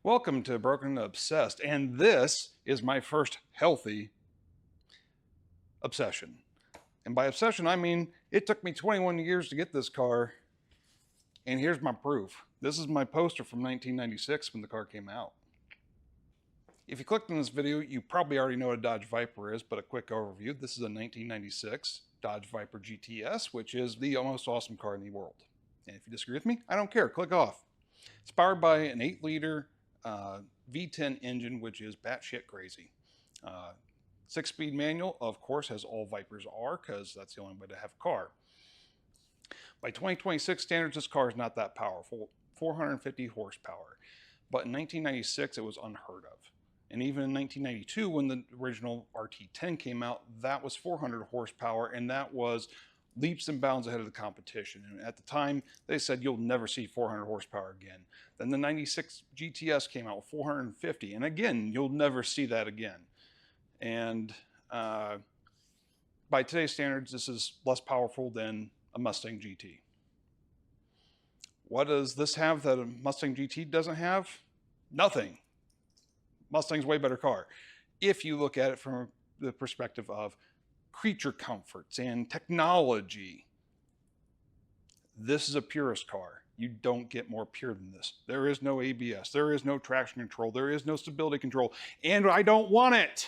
Welcome to Broken&Obsessed, and this is my first healthy obsession. And by obsession, I mean it took me 21 years to get this car, and here's my proof. This is my poster from 1996 when the car came out. If you clicked on this video, you probably already know what a Dodge Viper is, but a quick overview. This is a 1996 Dodge Viper GTS, which is the most awesome car in the world. And if you disagree with me, I don't care, click off. It's powered by an 8-liter V10 engine, which is batshit crazy. 6-speed manual, of course, as all Vipers are, because that's the only way to have a car. By 2026 standards, this car is not that powerful, 450 horsepower. But in 1996, it was unheard of. And even in 1992, when the original RT10 came out, that was 400 horsepower, and that was leaps and bounds ahead of the competition. And at the time, they said you'll never see 400 horsepower again. Then the 96 GTS came out with 450, and again, you'll never see that again. And by today's standards, this is less powerful than a Mustang GT. What does this have that a Mustang GT doesn't have? Nothing. Mustang's way better car. If you look at it from the perspective of creature comforts and technology, this is a purist car. You don't get more pure than this. There is no ABS, there is no traction control, there is no stability control, and I don't want it.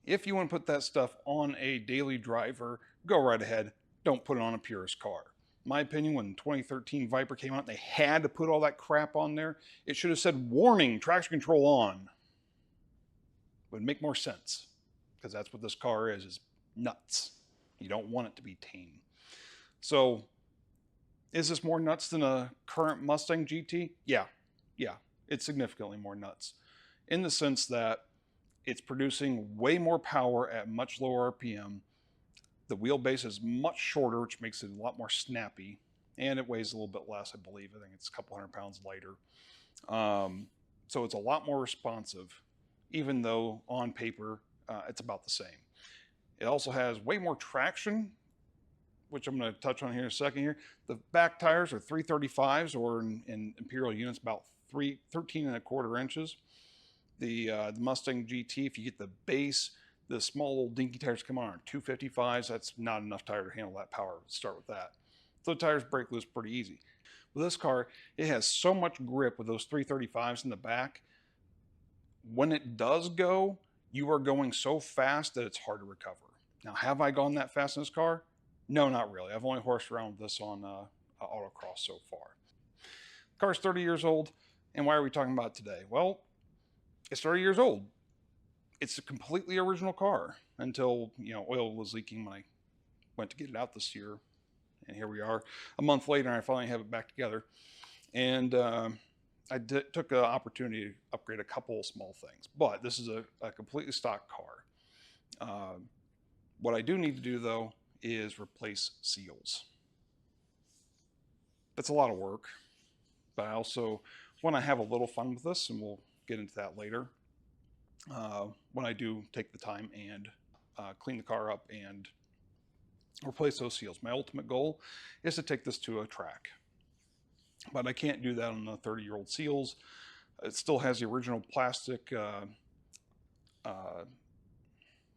If you want to put that stuff on a daily driver, go right ahead. Don't put it on a purist car. In my opinion, when 2013 Viper came out, they had to put all that crap on there. It should have said, warning, traction control on. Would make more sense, because that's what this car is nuts. You don't want it to be tame. So is this more nuts than a current Mustang GT? Yeah, it's significantly more nuts, in the sense that it's producing way more power at much lower RPM. The wheelbase is much shorter, which makes it a lot more snappy, and it weighs a little bit less, I believe. I think it's a couple hundred pounds lighter. So it's a lot more responsive, even though on paper it's about the same. It also has way more traction, which I'm going to touch on here in a second here. The back tires are 335s, or in imperial units, about 13.25 inches. The Mustang GT, if you get the base, the small little dinky tires come on are 255s. That's not enough tire to handle that power. Let's start with that. So the tires break loose pretty easy. With this car, it has so much grip with those 335s in the back. When it does go, you are going so fast that it's hard to recover. Now, have I gone that fast in this car? No, not really. I've only horsed around with this on autocross so far. The car's 30 years old, and why are we talking about it today? Well, it's 30 years old. It's a completely original car until, oil was leaking when I went to get it out this year. And here we are a month later, and I finally have it back together. And I took an opportunity to upgrade a couple of small things, but this is a completely stock car. What I do need to do, though, is replace seals. That's a lot of work, but I also want to have a little fun with this, and we'll get into that later. When I do take the time and clean the car up and replace those seals. My ultimate goal is to take this to a track. But I can't do that on the 30-year-old seals. It still has the original plastic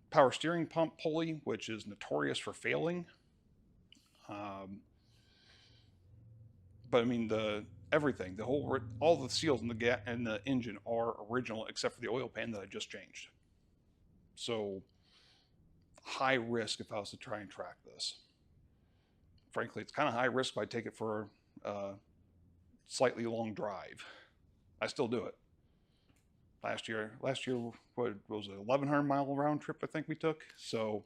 power steering pump pulley, which is notorious for failing. But I mean, everything, all the seals in the engine are original, except for the oil pan that I just changed. So high risk if I was to try and track this. Frankly, it's kind of high risk if I take it for slightly long drive. I still do it. Last year, what was it, 1,100 mile round trip I think we took. So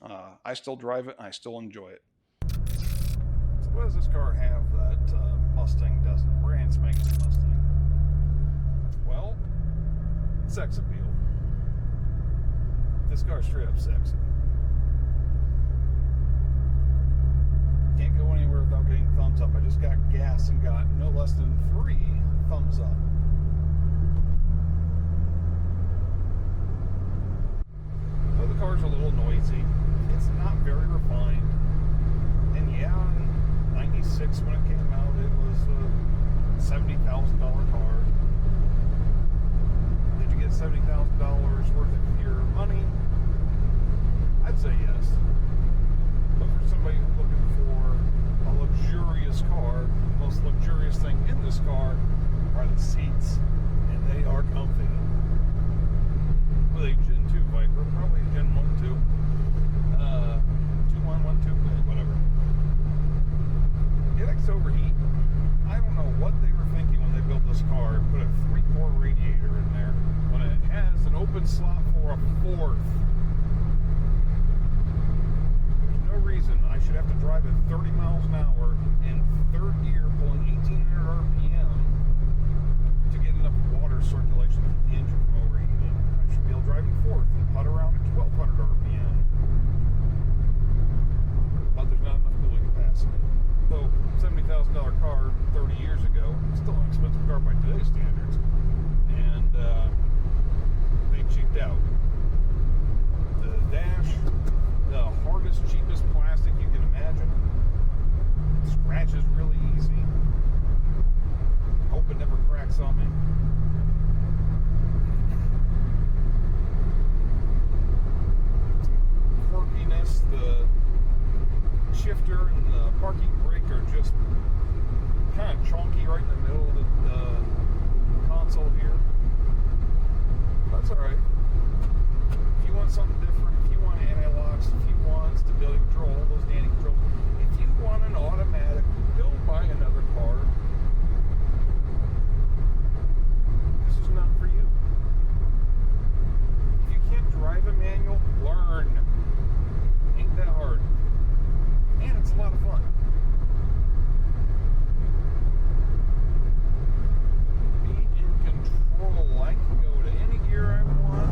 I still drive it and I still enjoy it. So what does this car have that Mustang doesn't? Brand spanking Mustang. Well, sex appeal. This car's straight up sexy. Can't go anywhere without getting thumbs up. I just got gas and got no less than 3 thumbs up. Though the car's a little noisy, it's not very refined. And yeah, 96 96 when it came out. It was a $70,000 car. Did you get $70,000 worth of your money? I'd say yes. But for somebody who's looking for a luxurious car, the most luxurious thing in this car are the seats, and they are comfy. With a Gen 2 Viper, probably a Gen 1 too. 2 1, 1 2, whatever. It likes to overheat. I don't know what they were thinking when they built this car and put a 3-quart radiator in there when it has an open slot for a 4th. There's no reason I should have to drive at 30 miles an hour in third gear pulling 1800 RPM to get enough water circulation to keep the engine from overheating. I should be able to drive in 4th and putt around at 1200 RPM. But there's not enough cooling capacity. So, $70,000 car 30 years ago, still an expensive car by today's standards. And they cheaped out. The dash, the hardest, cheapest plastic you can imagine. Scratches really easy. Hope it never cracks on me. Quirkiness, the shifter and the parking brake are just kind of chunky right in the middle of the console here. That's alright. If you want something different, if you want anti-locks, if you want stability control, all those dandy controls, if you want an automatic, go buy another car. This is not for you. If you can't drive a manual, learn. Ain't that hard. And it's a lot of fun. Be in control. I can go to any gear I want,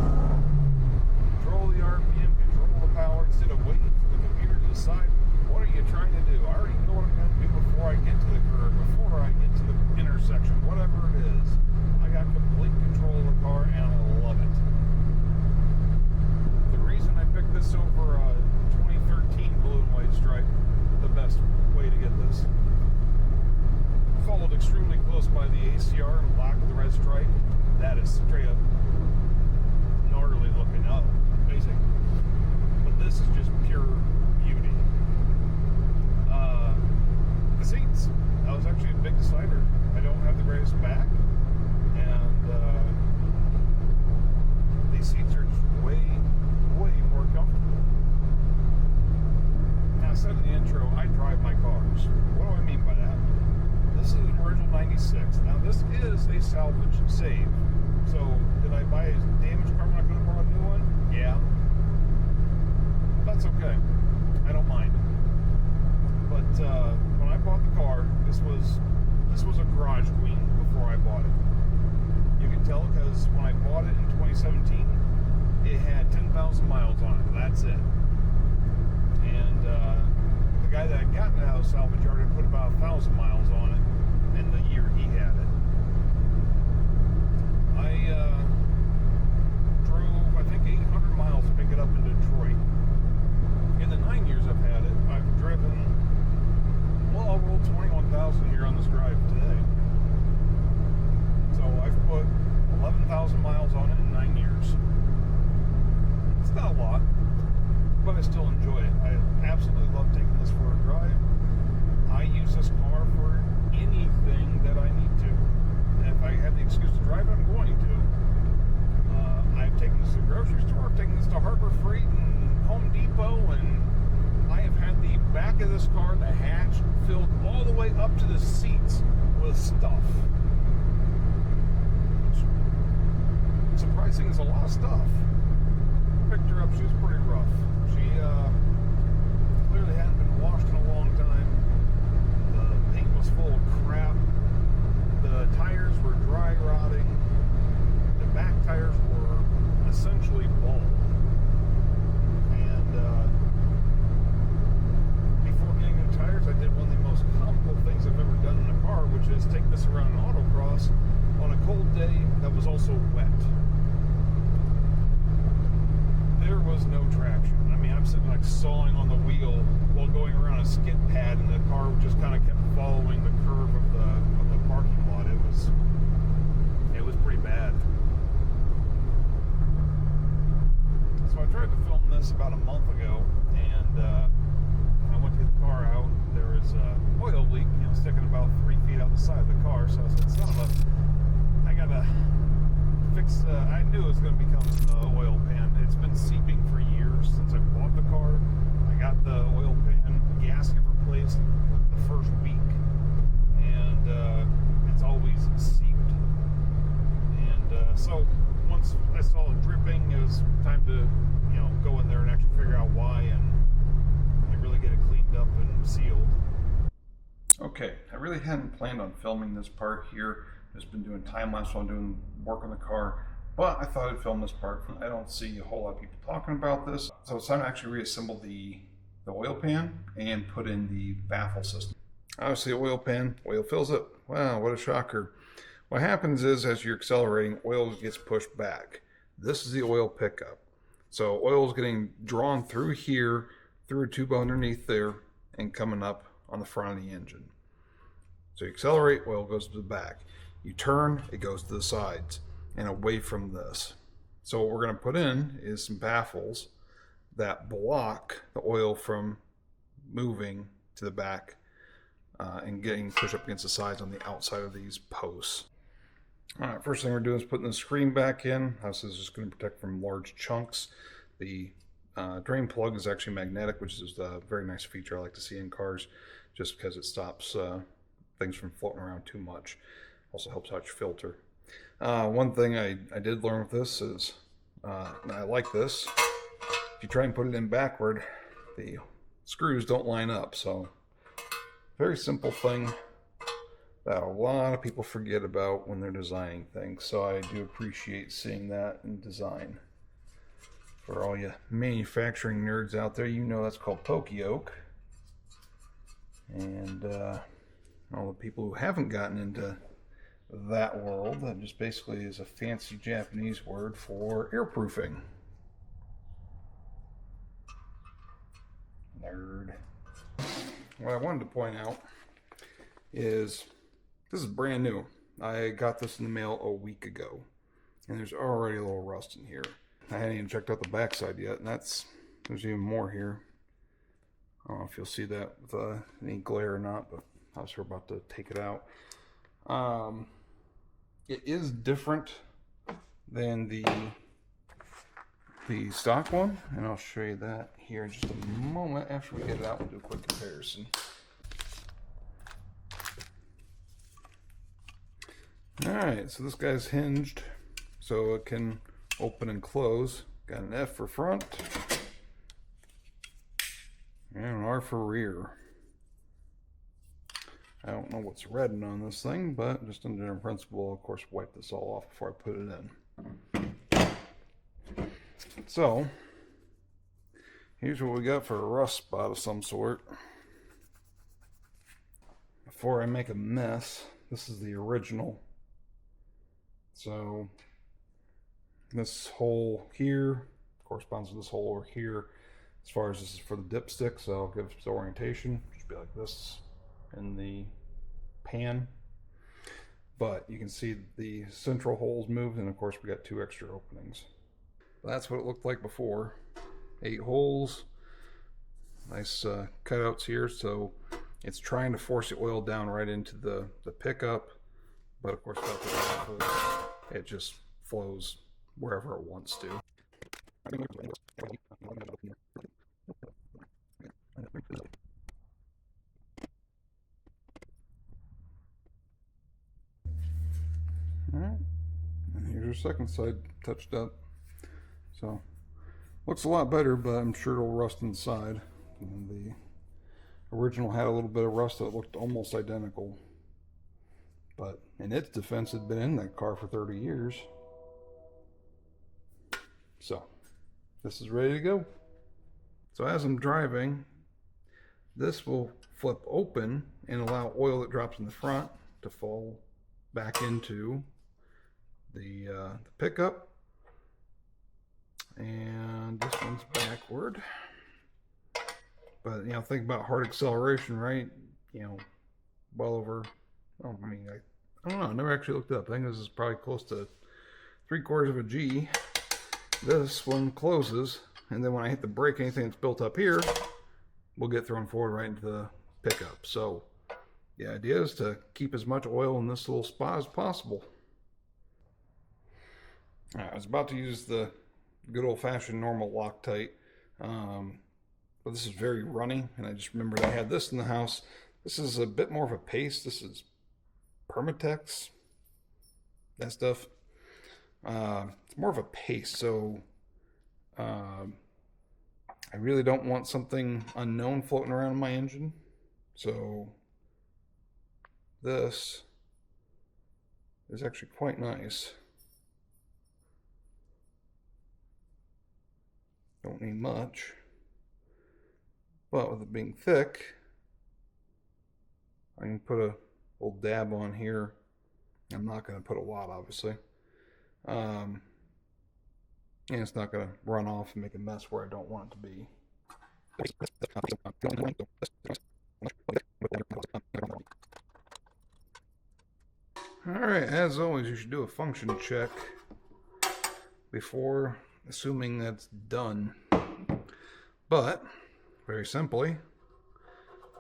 control the RPM, control the power, instead of waiting for the computer to decide, what are you trying to do? I already know what I'm going to do before I get to the curve, before I get to the intersection, whatever it is. I got complete control of the car, and I love it. The reason I picked this over 2013 blue and white stripe, the best way to get this. Followed extremely close by the ACR in black with the red stripe. That is straight up gnarly looking up, amazing. But this is just pure beauty. The seats, that was actually a big decider. I don't have the greatest back, and these seats are just way more comfortable. Now, I said in the intro, I drive my cars. What do I mean by that? This is an original 96. Now, this is a salvage save. So, did I buy a damaged car when I could have bought a new one? Yeah. That's okay. I don't mind. But when I bought the car, this was a garage queen before I bought it. You can tell because when I bought it in 2017, it had 10,000 miles on it. That's it. And the guy that had gotten it out of the salvage yard had put about 1,000 miles on it in the year he had it. I drove, I think, 800 miles to pick it up in Detroit. In the 9 years I've had it, I've driven, well, I'll roll 21,000 here on this drive today. So I've put 11,000 miles on it in 9 years. It's not a lot, but I still enjoy it. I absolutely love taking this for a drive. I use this car for anything that I need to. And if I have the excuse to drive it, I'm going to. I've taken this to the grocery store, I've taken this to Harbor Freight and Home Depot, and I have had the back of this car, the hatch, filled all the way up to the seats with stuff. Surprising is a lot of stuff. Picked her up, she was pretty rough. She clearly hadn't been washed in a long time. The paint was full of crap. The tires were dry rotting. The back tires were essentially bald. And before getting new tires, I did one of the most comical things I've ever done in a car, which is take this around an autocross on a cold day that was also wet. There was no traction. I mean, I'm sitting like sawing on the wheel while going around a skid pad, and the car just kind of kept leak, you know, sticking about 3 feet out the side of the car. So I said, son of a, I gotta fix, I knew it was going to become the oil pan. It's been seeping for years since I bought the car. I got the oil pan gasket replaced the first week, and it's always seeped. And so once I saw it dripping, it was time to, you know, go in there and actually figure out why and really get it cleaned up and sealed. Okay, I really hadn't planned on filming this part here. Just been doing time lapse while I'm doing work on the car, but I thought I'd film this part. I don't see a whole lot of people talking about this, so it's time to actually reassemble the oil pan and put in the baffle system. Obviously, oil pan, oil fills it. Wow, what a shocker! What happens is, as you're accelerating, oil gets pushed back. This is the oil pickup, so oil is getting drawn through here, through a tube underneath there, and coming up on the front of the engine. So you accelerate, oil goes to the back. You turn, it goes to the sides and away from this. So what we're going to put in is some baffles that block the oil from moving to the back and getting pushed up against the sides on the outside of these posts. All right, first thing we're doing is putting the screen back in. This is just going to protect from large chunks. The drain plug is actually magnetic, which is a very nice feature I like to see in cars, just because it stops things from floating around too much. Also helps out your filter. One thing I did learn with this is, I like this, if you try and put it in backward, the screws don't line up. So very simple thing that a lot of people forget about when they're designing things. So I do appreciate seeing that in design. For all you manufacturing nerds out there, you know that's called poka-yoke. And all the people who haven't gotten into that world, that just basically is a fancy Japanese word for airproofing. Nerd. What I wanted to point out is this is brand new. I got this in the mail a week ago, and there's already a little rust in here. I hadn't even checked out the backside yet, and there's even more here. I don't know if you'll see that with any glare or not, but I was about to take it out. It is different than the stock one, and I'll show you that here in just a moment after we get it out and do a quick comparison. Alright, so this guy's hinged so it can open and close. Got an F for front and an R for rear. I don't know what's redding on this thing, but just in general principle, I'll of course wipe this all off before I put it in. So here's what we got for a rust spot of some sort. Before I make a mess, this is the original. So this hole here corresponds to this hole over here. As far as this is for the dipstick, so I'll give the orientation. Just be like this in the pan. But you can see the central holes moved, and of course we got 2 extra openings. That's what it looked like before. 8 holes. Nice cutouts here, so it's trying to force the oil down right into the pickup. But of course, without the baffles, it just flows wherever it wants to. Alright, and here's your second side touched up. So, looks a lot better, but I'm sure it'll rust inside. And the original had a little bit of rust that looked almost identical. But in its defense, it had been in that car for 30 years. So, this is ready to go. So as I'm driving, this will flip open and allow oil that drops in the front to fall back into the pickup. And this one's backward. But, you know, think about hard acceleration, right? You know, well over, oh, I mean, I don't know, I never actually looked it up. I think this is probably close to 3/4 of a G. This one closes, and then when I hit the brake, anything that's built up here will get thrown forward right into the pickup. So The idea is to keep as much oil in this little spot as possible. I was about to use the good old-fashioned normal Loctite, but this is very runny, and I just remembered I had this in the house. This is a bit more of a paste. This is Permatex, that stuff. It's more of a paste, so I really don't want something unknown floating around in my engine. So this is actually quite nice. Don't need much, but with it being thick, I can put a little dab on here. I'm not going to put a lot, obviously. And it's not going to run off and make a mess where I don't want it to be. Alright, as always, you should do a function check before assuming that's done. But, very simply,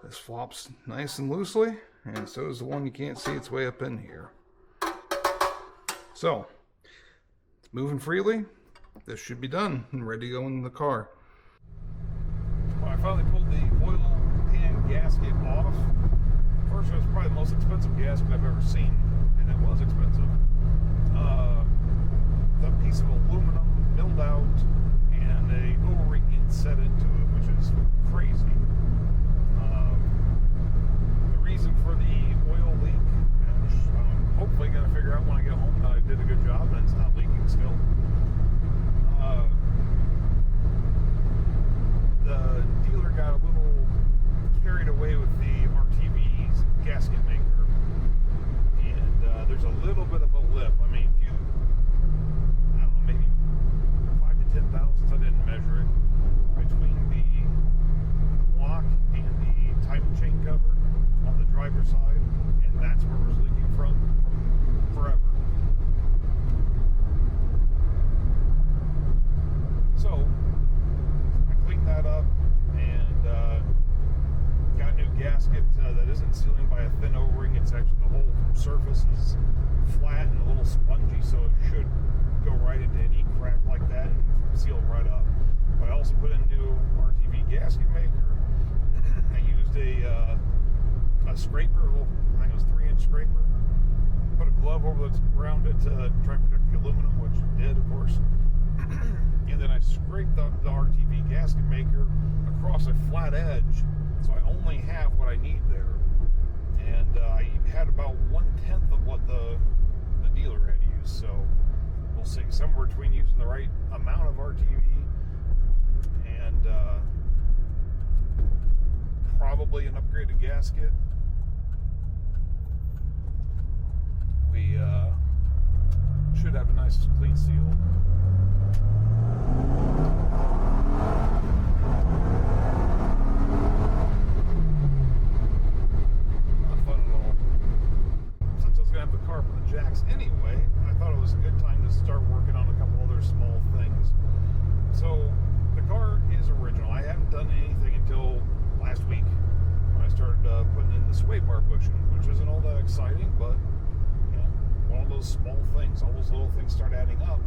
this flops nice and loosely, and so does the one you can't see. It's way up in here. So, it's moving freely. This should be done and ready to go in the car. Well, I finally pulled the oil pan gasket off. First, it was probably the most expensive gasket I've ever seen, and it was expensive. The piece of aluminum milled out, and a O-ring set into it, which is crazy. The reason for the oil leak, which I'm hopefully going to figure out when I get home that I did a good job and it's not leaking still. The dealer got a little carried away with the RTV's gasket maker, and there's a little bit of a lip. I mean, if you, I don't know, maybe 5 to 10 thousandths, I didn't measure it, between the lock and the timing chain cover on the driver's side, and that's where it was leaking from forever. So I cleaned that up and got a new gasket that isn't sealing by a thin O-ring. It's actually, the whole surface is flat and a little spongy, so it should go right into any crack like that and seal right up. But I also put in a new RTV gasket maker. I used a scraper, a little, I think it was 3-inch scraper. Put a glove around it to try and protect the aluminum, which it did, of course. And then I scraped the RTV gasket maker across a flat edge, so I only have what I need there. And I had about 1/10 of what the dealer had used, so we'll see. Somewhere between using the right amount of RTV and probably an upgraded gasket, we should have a nice clean seal. Not fun at all. Since I was going to have the car for the jacks anyway, I thought it was a good time to start working on a couple other small things. So, the car is original. I haven't done anything until last week when I started putting in the sway bar bushing, which isn't all that exciting, but you know, one of those small things. All those little things start adding up.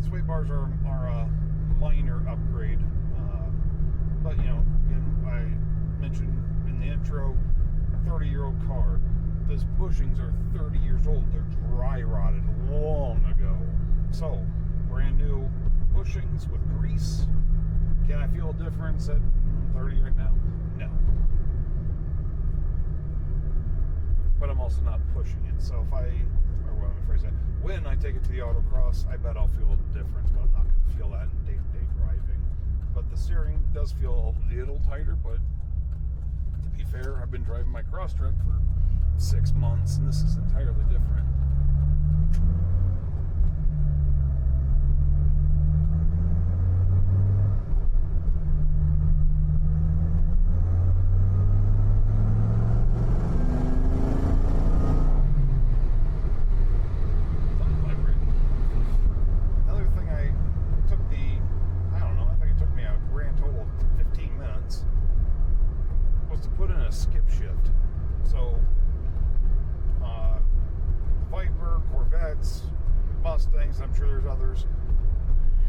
Sway bars are a minor upgrade, but you know, again, I mentioned in the intro, 30-year-old car. Those bushings are 30 years old. They're dry rotted long ago. So, brand new bushings with grease. Can I feel a difference at 30 right now? No. But I'm also not pushing it. So if when I take it to the autocross, I bet I'll feel a difference, but I'm not going to feel that in day-to-day driving. But the steering does feel a little tighter, but to be fair, I've been driving my cross truck for 6 months, and this is entirely different. Put in a skip shift. So, Viper, Corvettes, Mustangs, I'm sure there's others,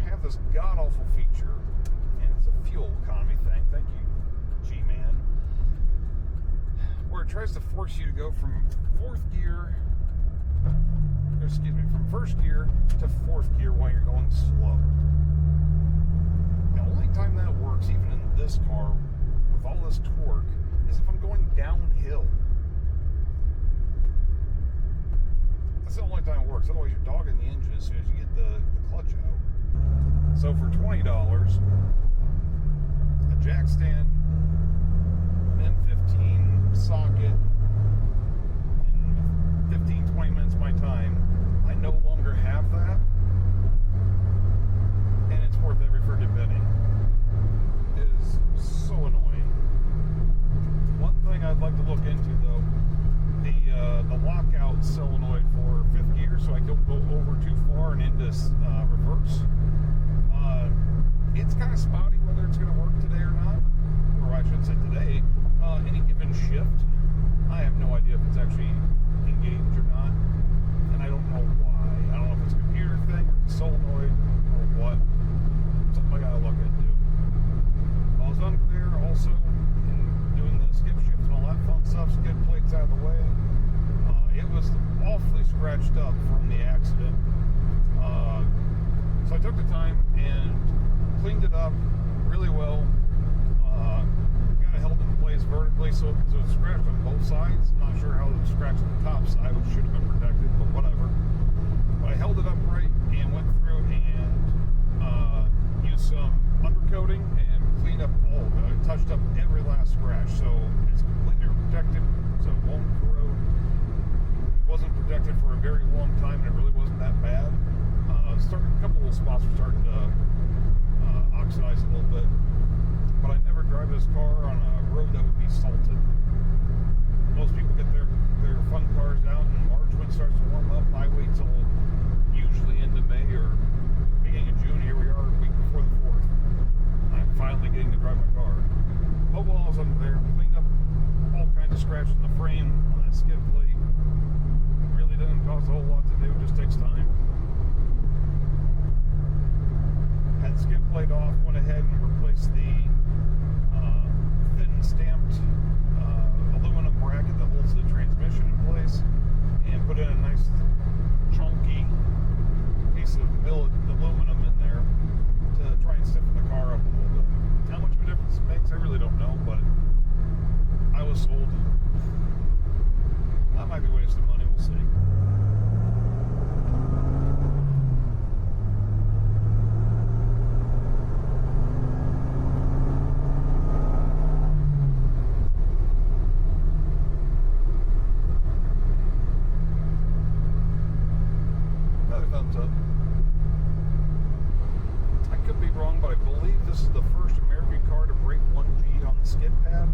have this god-awful feature, and it's a fuel economy thing. Thank you, G-Man. Where it tries to force you to go from from first gear to fourth gear while you're going slow. The only time that works, even in this car, with all this torque, is if I'm going downhill. That's the only time it works. Otherwise, you're dogging the engine as soon as you get the clutch out. So for $20, a jack stand, an M15 socket, and 15-20 minutes of my time, I no longer have that, and it's worth every friggin' penny. It is so annoying. One thing I'd like to look into, though, the lockout solenoid for fifth gear, so I don't go over too far and into reverse. It's kind of spotty whether it's going to work today or not, or I should say today. Any given shift, I have no idea if it's actually engaged or not, and I don't know why. I don't know if it's a computer thing or a solenoid or what. Something I gotta look into. While I was under there, also in doing the skip shift and all that fun stuff, skid plates out of the way. It was awfully scratched up from the accident. So I took the time and cleaned it up really well. Got it held in place vertically so it was scratched on both sides. Not sure how it was scratched on the top side, which should have been protected, but whatever. But I held it upright and went through and used some undercoating and cleaned up all of it. I touched up every last scratch, so it's completely protected, so it won't corrode. It wasn't protected for a very long time, and it really wasn't that bad. A couple of spots were starting to oxidize a little bit, but I never drive this car on a road that would be salted. Most people get their fun cars out in March when it starts to warm up. I wait till usually into May or beginning of June. Here we are a week before the 4th. I'm finally getting to drive my car. But while I was under there, cleaned up all kinds of scratches in the frame on that skid plate. Really doesn't cost a whole lot to do, just takes time. Had the skid plate off, went ahead and replaced the thin stamped aluminum bracket that holds the transmission in place, and put in a nice chunky piece of billet aluminum in there to try and stiffen the car up a little bit. How much of a difference it makes, I really don't know, but I was sold. That might be wasting money, we'll see. I could be wrong, but I believe this is the first American car to break 1G on the skid pad.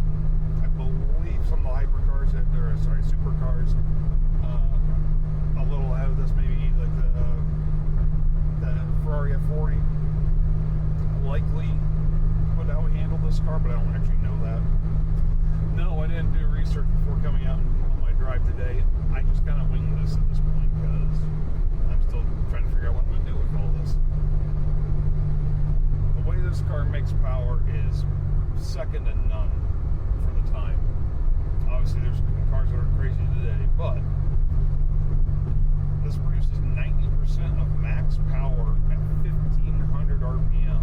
I believe some of the hypercars, supercars, a little ahead of this, maybe like the Ferrari F40 likely would out-handle this car, but I don't actually know that. No, I didn't do research before coming out on my drive today. I just kind of winged this at this point because I'm still trying to figure out what I'm going to do with all this. The way this car makes power is second to none for the time. Obviously, there's cars that are crazy today, but this produces 90% of max power at 1,500 RPM.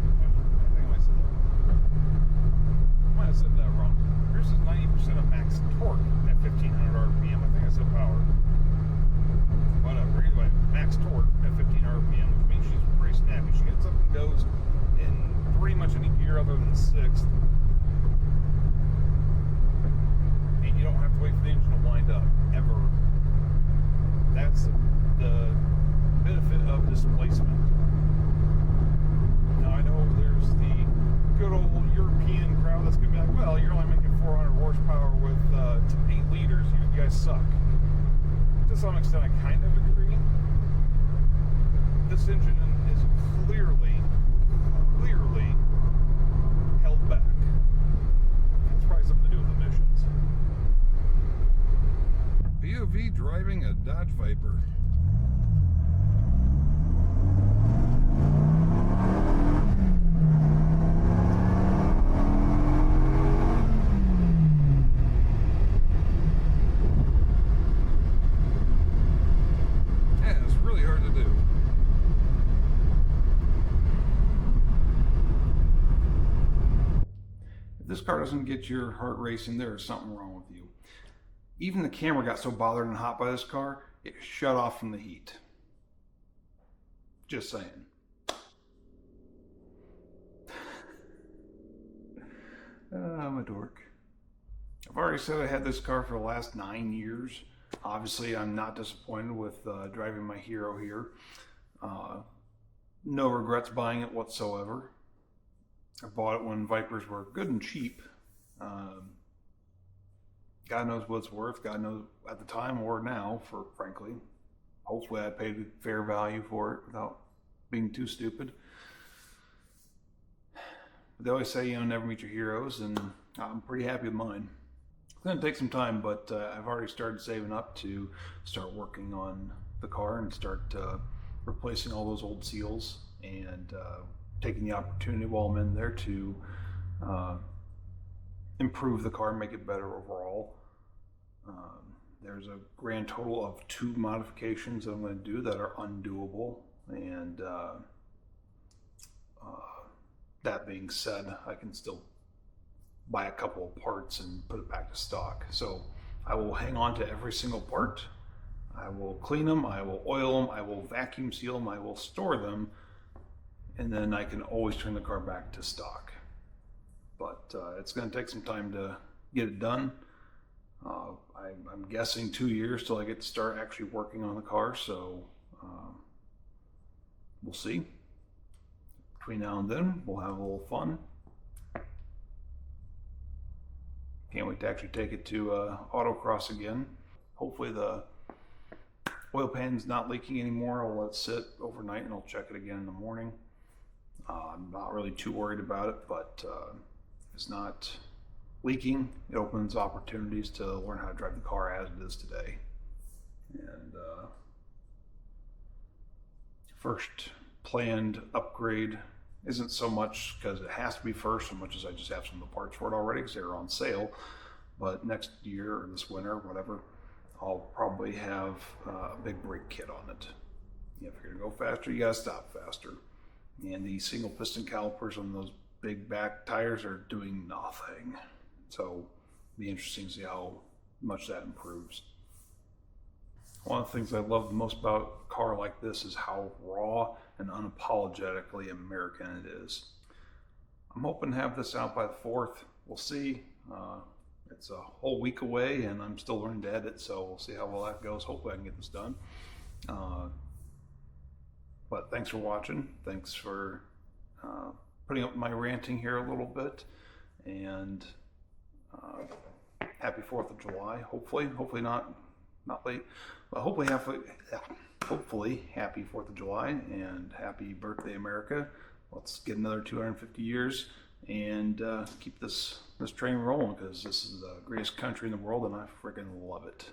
I think I might have said that. I might have said that wrong. Produces 90% of max torque at 1,500 RPM. I think I said power. Whatever. Anyway, max torque at 15 RPM, which means she's pretty snappy. She gets up and goes in pretty much any gear other than sixth. And you don't have to wait for the engine to wind up, ever. That's the benefit of displacement. Now, I know there's the good old European crowd that's going to be like, well, you're only making 400 horsepower with 8 liters. You guys suck. To some extent, I kind of agree. This engine is clearly held back. V driving a Dodge Viper. Yeah, it's really hard to do. If this car doesn't get your heart racing, there is something wrong with you. Even the camera got so bothered and hot by this car, it shut off from the heat. Just saying. I'm a dork. I've already said I had this car for the last 9 years. Obviously, I'm not disappointed with driving my hero here. No regrets buying it whatsoever. I bought it when Vipers were good and cheap. God knows what it's worth. God knows at the time or now, for frankly. Hopefully I paid fair value for it without being too stupid. But they always say, never meet your heroes, and I'm pretty happy with mine. It's going to take some time, but I've already started saving up to start working on the car and start replacing all those old seals and taking the opportunity while I'm in there to improve the car and make it better overall. There's a grand total of 2 modifications that I'm going to do that are undoable, and that being said, I can still buy a couple of parts and put it back to stock. So I will hang on to every single part. I will clean them, I will oil them, I will vacuum seal them, I will store them, and then I can always turn the car back to stock. But it's going to take some time to get it done. I'm guessing 2 years till I get to start actually working on the car, so we'll see. Between now and then, we'll have a little fun. Can't wait to actually take it to autocross again. Hopefully the oil pan's not leaking anymore. I'll let it sit overnight and I'll check it again in the morning. I'm not really too worried about it, but if it's not leaking, it opens opportunities to learn how to drive the car as it is today. And first planned upgrade isn't so much because it has to be first, so much as I just have some of the parts for it already because they're on sale. But next year or this winter, whatever, I'll probably have a big brake kit on it. If you're gonna go faster, you gotta stop faster. And the single piston calipers on those big back tires are doing nothing. So it'll be interesting to see how much that improves. One of the things I love the most about a car like this is how raw and unapologetically American it is. I'm hoping to have this out by the 4th. We'll see. It's a whole week away and I'm still learning to edit, so we'll see how well that goes. Hopefully I can get this done. But thanks for watching. Thanks for putting up my ranting here a little bit. And happy 4th of July, hopefully not late, but hopefully happy 4th of July and happy birthday, America. Let's get another 250 years and keep this train rolling, because this is the greatest country in the world and I freaking love it.